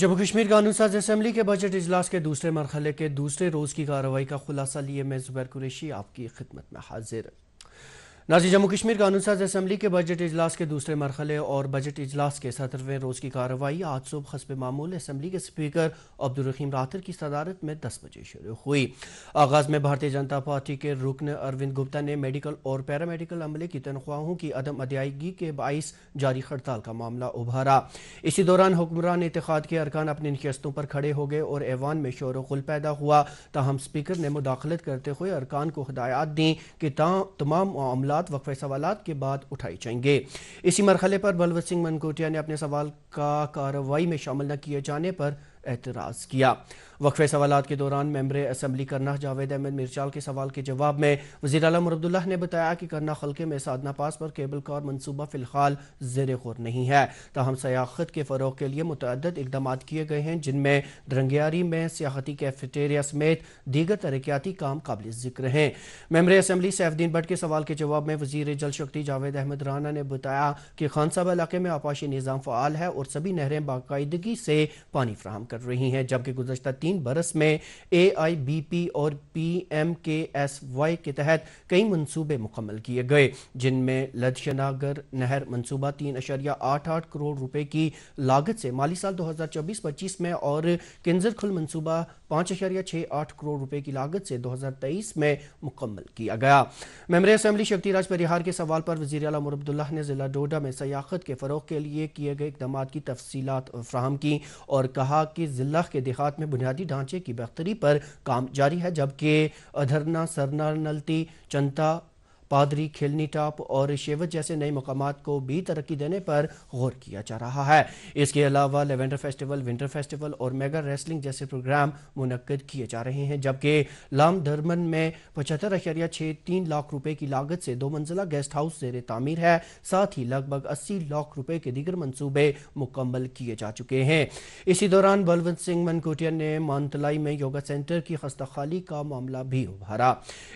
जम्मू कश्मीर कानून साज असम्बली के बजट इजलास के दूसरे मरहले के दूसरे रोज़ की कार्रवाई का खुलासा लिए मैं ज़ुबैर कुरैशी आपकी खिदमत में हाजिर। नाज़रीन, जम्मू कश्मीर कानून साज असम्बली के बजट इजलास के दूसरे मरहले और बजट इजलास के 17वें रोज़ की कार्रवाई आज सुबह हस्ब मामूल असम्बली के स्पीकर अब्दुल रहीम रातर की सदारत में 10 बजे शुरू हुई। आगाज़ में भारतीय जनता पार्टी के रुकन अरविंद गुप्ता ने मेडिकल और पैरामेडिकल अमले की तनख्वाहों की अदम अदायगी के बाइस जारी हड़ताल का मामला उभारा। इसी दौरान हुक्मरान इत्तेहाद के अरकान अपनी नशिस्तों पर खड़े हो गए और ऐवान में शोर व गुल पैदा हुआ। ताहम स्पीकर ने मुदाखलत करते हुए अरकान को हिदायत दी कि तमाम मामलात वक्फे सवालात के बाद उठाए जाएंगे। इसी मरहले पर बलवंत सिंह मनकोटिया ने अपने सवाल का कार्रवाई में शामिल न किए जाने पर एतराज़ किया। वक्फे सवालात के दौरान मेंबर असम्बली करना जावेद अहमद मिर्चाल के सवाल के जवाब में वज़ीर आला मुरादुल्लाह ने बताया कि करना हल्के में साधना पास पर केबल कार मनसूबा फ़िलहाल ज़ेर गौर नहीं है। ताहम सयाहत के फ़रोग़ के लिए मुतअद्दिद इक़दाम किए गए हैं, जिनमें दरंगियारी में सियाहती कैफेटेरिया समेत दीगर तरक्याती काम काबिल ज़िक्र हैं। मेंबर असम्बली सैफुद्दीन भट्ट के सवाल के जवाब में वज़ीर जल शक्ति जावेद अहमद राना ने बताया कि खानसाबा इलाके में आपाशी निज़ाम फ़आल है और सभी नहरें बाकायदगी से पानी फराहम कर रही हैं, जबकि गुज़श्ता 3 बरस में AIBP और PMKSY के तहत कई मंसूबे मुकम्मल किए गए, जिनमें लदशनागर नहर मंसूबा 3.88 करोड़ रुपए की लागत से माली साल 2024-25 में और किंजर खुल मंसूबा 5.68 करोड़ रुपए की लागत से 2023 में मुकम्मल किया गया। मेंबर असम्बली शक्तिराज परिहार के सवाल पर वज़ीर आला मुरादुल्लाह ने ज़िला डोडा में सयाहत के फ़रोग़ के लिए किए गए इक़दाम की तफसीलात फराहम की और कहा कि ज़िला के देहात में बुनियादी ढांचे की बेहतरी पर काम जारी है, जबकि अधरना, सरना, नलती, चंता, पादरी, खेलनी टाप और शेवत जैसे नए मकामात को भी तरक्की देने पर गौर किया जा रहा है। इसके अलावा लेवेंडर फेस्टिवल, विंटर फेस्टिवल और मेगा रेसलिंग जैसे प्रोग्राम मुनक्किद किए जा रहे हैं, जबकि लाम धरमन में 75.63 लाख रुपए की लागत से 2 मंजिला गेस्ट हाउस ज़ेर तामीर है। साथ ही लगभग 80 लाख रुपए के दीगर मंसूबे मुकम्मल किए जा चुके हैं। इसी दौरान बलवंत सिंह मनकोटिया ने मानतलाई में योगा सेंटर की खस्ताखाली का मामला भी उभारा।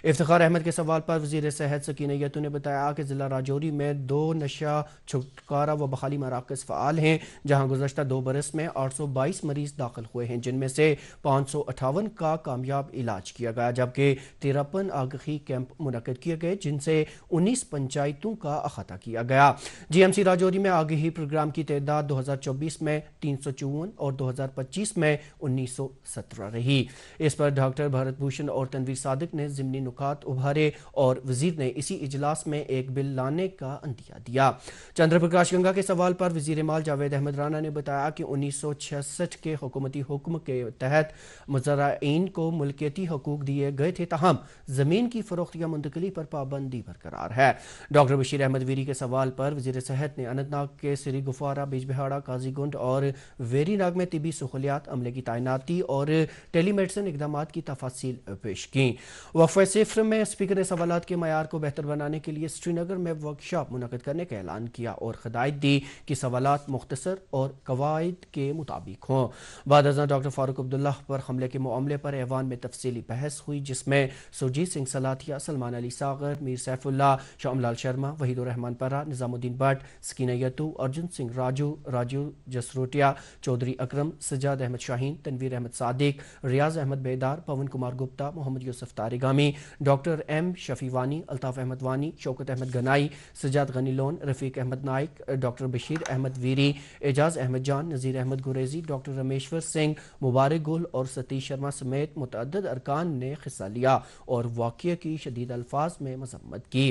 इफ्तिखार अहमद के सवाल पर वज़ीर सेहत सकीना यतू ने बताया कि जिला राजौरी में 2 नशा छुटकारा व बहाली मराकज़ फ़आल हैं, जहां गुज़श्ता 2 बरस में 822 मरीज दाखिल हुए हैं, जिनमें से 558 का कामयाब इलाज किया गया, जबकि 53 आगही कैंप मुनक्किद किए गए, जिनसे 19 पंचायतों का अहाता किया गया। GMC राजौरी में आगही प्रोग्राम की तादाद 2024 में 354 और 2025 में 1917 रही। इस पर डॉक्टर भारत भूषण और तनवीर सादिक ने ज़िमनी नुकात उभारे और वज़ीर ने इसी इजलास में एक बिल लाने का अंदिया दिया। चंद्र प्रकाश गंगा के सवाल पर वज़ीर माल जावेद अहमद राना ने बताया कि 1966 के हुकूमती हुक्म के तहत मुज़र्राईन को मुल्कियती हकूक दिए गए थे, ताहम ज़मीन की फ़रोख्त या मुंतकली पर पाबंदी बरकरार है। डॉक्टर बशीर अहमद वीरी के सवाल पर वज़ीर सेहत ने अनंतनाग के सिरी गुफारा, बिजबिहाड़ा, काजीगुंड और वेरीनाग में तिबी सहूलियात अमले की तैनाती और टेलीमेडिसिन इक़दामात की तफासील पेश की। वक़फ़े सिफ़्र में स्पीकर ने सवालात के मयार को बेहतर बनाने के लिए श्रीनगर में वर्कशॉप मुनक़िद करने का ऐलान किया और हिदायत दी कि सवालात मुख्तसर और कवायद के मुताबिक हों। बाद अज़ां डॉक्टर फारूक अब्दुल्लाह पर हमले के मामले पर ऐवान में तफसीली बहस हुई, जिसमें सुरजीत सिंह सलाथिया, सलमान अली सागर, मीर सैफुल्लाह, शामलाल शर्मा, वहीदुर रहमान परा, निज़ामुद्दीन भट्ट, सकीना यतू, अर्जुन सिंह राजू, राजू जसरोटिया, चौधरी अकरम, सज्जाद अहमद शाहीन, तनवीर अहमद सादिक, रियाज अहमद बेदार, पवन कुमार गुप्ता, मोहम्मद यूसुफ तारिगामी, डॉक्टर M शफी वानी, अल्ताफ अहमद वानी, शौकत अहमद गनाई, सज्जाद गनी लोन, रफ़ीक अहमद नाइक, डॉक्टर बशीर अहमद वीरी, एजाज अहमद जान, नज़ीर अहमद गुरेजी, डॉक्टर रमेश्वर सिंह, मुबारक गुल और सतीश शर्मा समेत मुतअद्दिद अरकान ने हिस्सा लिया और वाक़ये की शदीद अल्फाज में मज़म्मत की।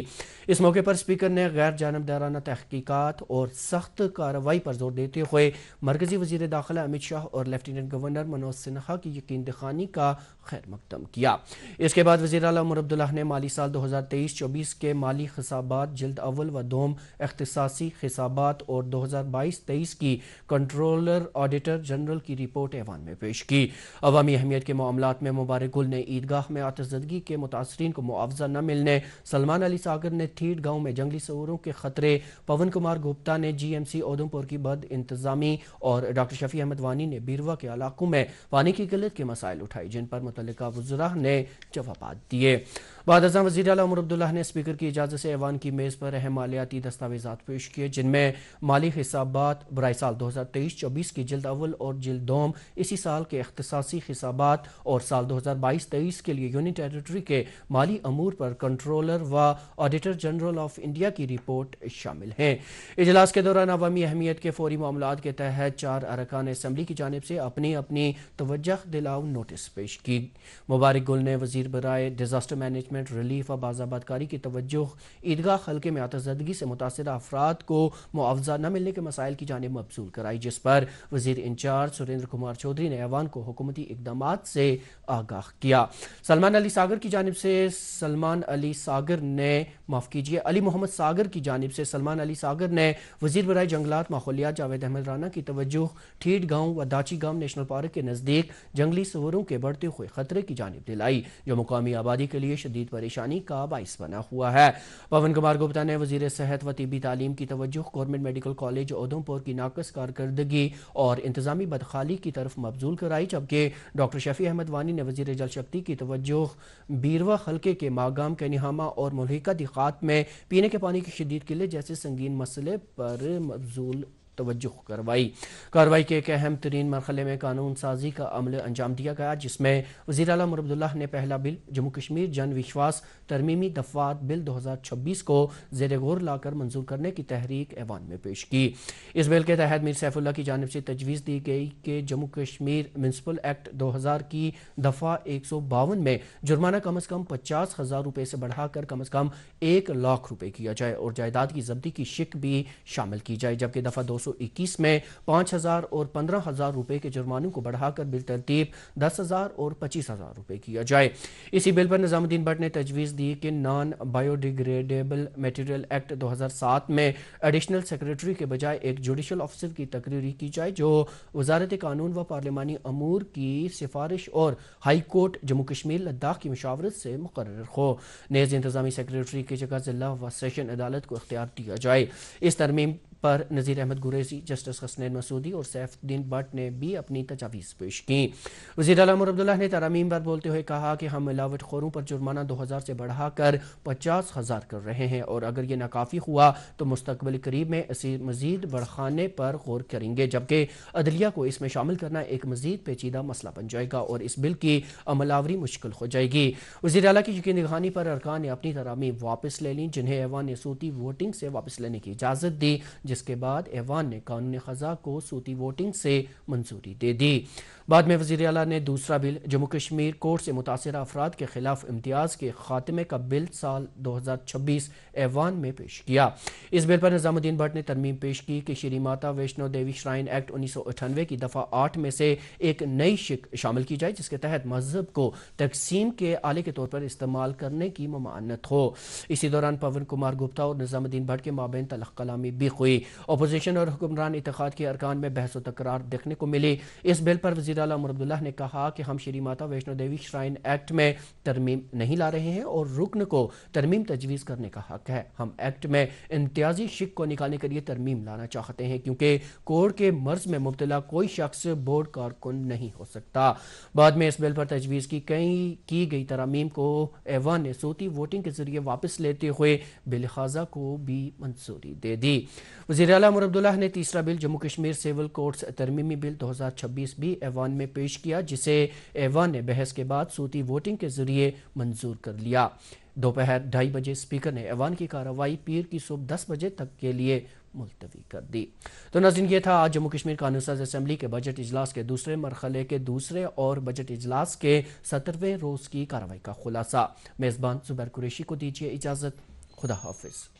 इस मौके पर स्पीकर ने गैर जानबदाराना तहकीकात और सख्त कार्रवाई पर जोर देते हुए मरकज़ी वज़ीर दाखिला अमित शाह और लेफ्टिनेंट गवर्नर मनोज सिन्हा की यकीन दखानी का खैर मकदम किया। इसके बाद वज़ीर आला मुरादुल्लाह ने माली साल 2023-24 के माली हिसाबात जिल्द अव्वल व दोम इख्तिसासी हिसाबात और 2022-23 की कंट्रोलर ऑडिटर जनरल की रिपोर्ट ऐवान में पेश की। अवामी अहमियत के मामलात में मुबारक गुल ने ईदगाह में आतिशज़दगी के मुतासरीन को मुआवजा न मिलने, सलमान अली सागर ने ठीट गाँव में जंगली सूअरों के खतरे, पवन कुमार गुप्ता ने GMC उधमपुर की बद इंतजामी और डॉक्टर शफी अहमद वानी ने बीरवा के इलाकों में पानी की किल्लत के मसाइल उठाए, जिन पर मुतल्लिका वज़रा ने जवाबात दिए। بعد ازاں وزیر اعلیٰ عمر عبداللہ نے اسپیکر کی اجازت سے ایوان کی میز پر اہم مالیاتی دستاویزات پیش کیے، جن میں مالی حسابات برائے سال 2023-24 کی جلد اول اور جلد دوم، اسی سال کے اختصاصی حسابات اور سال 2022-23 کے لیے یونین ٹیریٹری کے مالی امور پر کنٹرولر و آڈیٹر جنرل آف انڈیا کی رپورٹ شامل ہیں۔ اجلاس کے دوران عوامی اہمیت کے فوری معاملات کے تحت 4 ارکان اسمبلی کی جانب سے اپنی اپنی توجہ دلاؤ نوٹس پیش کی۔ مبارک گل نے وزیر برائے ڈیزاسٹر مینجمنٹ، ریلیف و بازآباد کاری کی توجہ عیدگاہ حلقے میں آتشزدگی سے متاثرہ افراد کو معاوضہ نہ ملنے کے مسائل کی جانب مبذول کرائی، جس پر وزیر انچارج سریندر کمار چودھری نے ایوان کو حکومتی اقدامات سے آگاہ کیا۔ علی محمد ساگر کی جانب سے سلمان علی ساگر نے وزیر برائے جنگلات ماحولیات جاوید احمد رانا کی توجہ ٹھیٹ گاؤں و داچی گام نیشنل پارک کے نزدیک جنگلی سوروں کے بڑھتے ہوئے خطرے کی جانب دلائی، جو مقامی آبادی کے لیے شدید پریشانی کا باعث بنا ہوا ہے۔ پون کمار گپتا نے وزیر صحت و طبی تعلیم کی توجہ گورنمنٹ میڈیکل کالج اودھمپور کی ناقص کارکردگی اور انتظامی بدحالی کی طرف مبذول کرائی، جبکہ ڈاکٹر شفیع احمد وانی نے وزیر جل شکتی کی توجہ بیروا حلقے کے ماگام، کینیہامہ اور ملحقہ دیہات میں پینے کے پانی کی شدید قلت جیسے سنگین مسئلے پر مبذول توجہ کروائی۔ کارروائی کے ایک اہم ترین مرحلے میں قانون سازی کا عمل انجام دیا گیا، جس میں وزیر اعلیٰ عمر عبداللہ نے پہلا بل جموں کشمیر جن وشواس ترمیمی دفعات بل 2026 کو زیر غور لا کر منظور کرنے کی تحریک ایوان میں پیش کی۔ اس بل کے تحت میر سیف اللہ کی جانب سے تجویز دی گئی کہ جموں کشمیر میونسپل ایکٹ 2000 کی دفعہ 152 میں جرمانہ کم از کم 50,000 روپے سے بڑھا کر کم از کم 1 لاکھ روپے کیا جائے اور جائیداد کی ضبطی کی شک بھی شامل کی جائے، جبکہ دفعہ 221 میں 5,000 اور 15,000 روپے کے جرمانوں کو بڑھا کر بالترتیب 10,000 اور 25,000 روپے کیا جائے۔ اسی بل پر نظام الدین بٹ نے تجویز دی کہ naan bio degradable material act 2007 میں ایڈیشنل سیکریٹری کے بجائے ایک جوڈیشل آفیسر کی تقرری کی جائے، جو وزارت قانون و پارلیمانی امور کی سفارش اور ہائی کورٹ جموں کشمیر لداخ کی مشاورت سے مقرر ہو۔ نیز انتظامی سیکریٹری کی جگہ ضلع و سیشن عدالت کو اختیار دیا جائے۔ اس ترمیم پر نذیر احمد گریزی، جسٹس حسنین مسعودی اور سیف الدین بٹ نے بھی اپنی تجاویز پیش کی۔ وزیر اعلیٰ عمر عبداللہ نے ترامیم پر بولتے ہوئے کہا کہ ہم ملاوٹ خوروں پر جرمانہ 2,000 سے بڑھا کر 50,000 کر رہے ہیں، اور اگر یہ ناکافی ہوا تو مستقبل قریب میں اسے مزید بڑھانے پر غور کریں گے، جبکہ عدلیہ کو اس میں شامل کرنا ایک مزید پیچیدہ مسئلہ بن جائے گا اور اس بل کی عمل آوری مشکل ہو جائے گی۔ وزیر اعلیٰ کی یقین دہانی پر ارکان نے اپنی ترامیم واپس لے لیں، جنہیں ایوان نے صوتی ووٹنگ سے واپس لینے کی اجازت دی، جس کے بعد ایوان نے قانون خزاں کو صوتی ووٹنگ سے منظوری دے دی۔ بعد میں وزیر اعلیٰ نے دوسرا بل جموں کشمیر کوڑ سے متاثرہ افراد کے خلاف امتیاز کے خاتمے کا بل سال 2026 ایوان میں پیش کیا۔ اس بل پر نظام الدین بٹ نے ترمیم پیش کی کہ شری ماتا ویشنو دیوی شرائن ایکٹ 1998 کی دفعہ 8 میں سے ایک نئی شق شامل کی جائے، جس کے تحت مذہب کو تقسیم کے آلے کے طور پر استعمال کرنے کی ممانعت ہو۔ اسی دوران پون کمار گپتا اور نظام الدین بٹ کے مابین تلخ کلامی بھی ہوئی۔ اپوزیشن اور حکمران اتحاد کے ارکان میں بحث و تکرار دیکھنے کو ملی۔ اس بل پر وزیر اعلیٰ عمر عبداللہ نے کہا کہ ہم شری ماتا ویشنو دیوی شرائن ایکٹ میں ترمیم نہیں لا رہے ہیں اور رکن کو ترمیم تجویز کرنے کا حق ہے۔ ہم ایکٹ میں امتیازی شق کو نکالنے کے لیے ترمیم لانا چاہتے ہیں، کیونکہ کوڑ کے مرض میں مبتلا کوئی شخص بورڈ کارکن نہیں ہو سکتا۔ بعد میں اس بل پر تجویز کی گئی ترامیم کو ایوان نے صوتی ووٹنگ کے ذریعے واپس لیتے ہوئے بل خاصہ کو بھی منظوری دے دی۔ وزیر اعلیٰ عمر عبداللہ نے تیسرا بل جموں کشمیر سول کوڈز ترمیمی بل 2026 بھی ایوان میں پیش کیا، جسے ایوان نے بحث کے بعد صوتی ووٹنگ کے ذریعے منظور کر لیا۔ دوپہر 2:30 بجے اسپیکر نے ایوان کی کارروائی پیر کی صبح 10 بجے تک کے لیے ملتوی کر دی۔ تو ناظرین، یہ تھا آج جموں کشمیر قانون ساز اسمبلی کے بجٹ اجلاس کے دوسرے مرحلے کے دوسرے اور بجٹ اجلاس کے 17ویں روز کی کارروائی کا خلاصہ۔ میزبان زبیر قریشی کو دیجیے اجازت۔ خدا حافظ۔